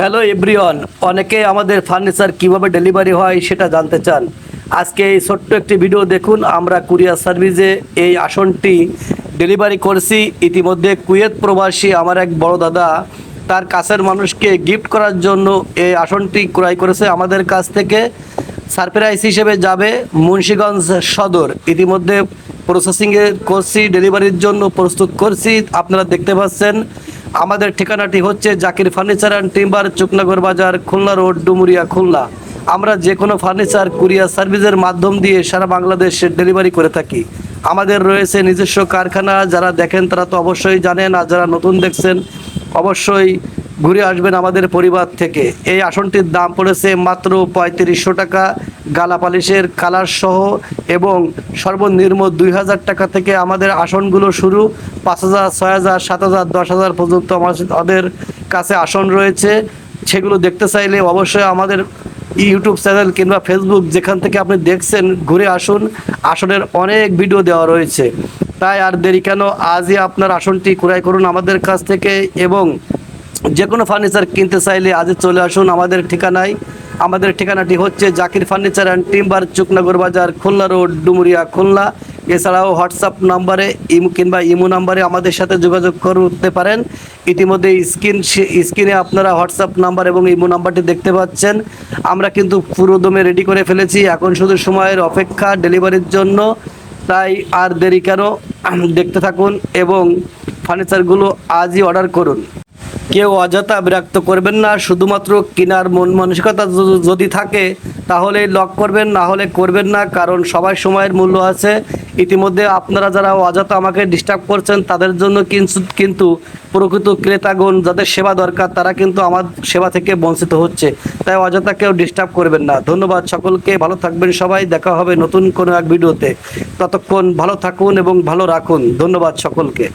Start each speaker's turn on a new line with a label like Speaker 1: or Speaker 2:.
Speaker 1: Hello everyone, অনেকে আমাদের furniture কিভাবে ডেলিভারি হয় সেটা জানতে চান। আজকে এই ছোট্ট একটি ভিডিও দেখুন। আমরা কুরিয়ার সার্ভিসে এই আসনটি ডেলিভারি করছি। ইতিমধ্যে কুয়েত প্রবাসী আমার এক বড় দাদা তার কাছের মানুষকে গিফট করার জন্য এই আসনটি ক্রয় করেছে আমাদের কাছ থেকে। সারপ্রাইজ হিসেবে যাবে মুন্সিগঞ্জ সদর। ইতিমধ্যে প্রসেসিংয়ে করছি, ডেলিভারির জন্য প্রস্তুত করছি। আপনারা দেখতে পাচ্ছেন আমাদের ঠিকানাটি হচ্ছে Zakir furniture and timber, Chuknagar বাজার, খুলনা রোড, ডুমুরিয়া, খুলনা। আমরা যে কোনো ফার্নিচার কুরিয়ার সার্ভিসের মাধ্যম দিয়ে সারা বাংলাদেশে ডেলিভারি করে থাকি। আমাদের রয়েছে নিজস্ব কারখানা। যারা দেখেন তারা তো অবশ্যই জানেন, আর যারা নতুন দেখছেন অবশ্যই ঘুরে আসবেন আমাদের পরিবার থেকে। এই আসনটির দাম পড়েছে মাত্র ৩৫০০ টাকা, গালা পালিশের কালার সহ, এবং সর্বনিম্ন ২০০০ টাকা থেকে আমাদের আসনগুলো শুরু। ৫০০০, ৬০০০, ৭০০০, ১০০০০ পর্যন্ত আমাদের কাছে আসন রয়েছে। সেগুলো দেখতে চাইলে অবশ্যই আমাদের ইউটিউব চ্যানেল কিংবা ফেসবুক, যেখান থেকে আপনি দেখছেন, ঘুরে আসুন। আসনের অনেক ভিডিও দেওয়া রয়েছে। তাই আর দেরি কেন, আজই আপনার আসনটি ক্রয় করুন আমাদের কাছ থেকে। এবং যে কোনো ফার্নিচার কিনতে চাইলে আজই চলে আসুন আমাদের ঠিকানায়। আমাদের ঠিকানাটি হচ্ছে Zakir furniture and timber, Chuknagar বাজার, খুলনা রোড, ডুমুরিয়া, খুলনা। এছাড়াও হোয়াটসঅ্যাপ নাম্বারে ইমো নাম্বারে আমাদের সাথে যোগাযোগ করতে পারেন। ইতিমধ্যে স্ক্রিনে আপনারা হোয়াটসঅ্যাপ নাম্বার এবং ইমো নাম্বারটি দেখতে পাচ্ছেন। আমরা কিন্তু পুরো দমে রেডি করে ফেলেছি, এখন শুধু সময়ের অপেক্ষা ডেলিভারির জন্য। তাই আর দেরি কেন, দেখতে থাকুন এবং ফার্নিচারগুলো আজই অর্ডার করুন। কেউ অযথা বিরক্ত করবেন না। শুধুমাত্র কেনার মন মানসিকতা যদি থাকে তাহলে লক করবেন, না হলে করবেন না, কারণ সবার সময়ের মূল্য আছে। ইতিমধ্যে আপনারা যারা অযথা আমাকে ডিস্টার্ব করছেন তাদের জন্য কিন্তু প্রকৃত ক্রেতাগণ যাদের সেবা দরকার তারা কিন্তু আমার সেবা থেকে বঞ্চিত হচ্ছে। তাই অযথা কেউ ডিস্টার্ব করবেন না। ধন্যবাদ সকলকে, ভালো থাকবেন সবাই। দেখা হবে নতুন কোনো এক ভিডিওতে। ততক্ষণ ভালো থাকুন এবং ভালো রাখুন। ধন্যবাদ সকলকে।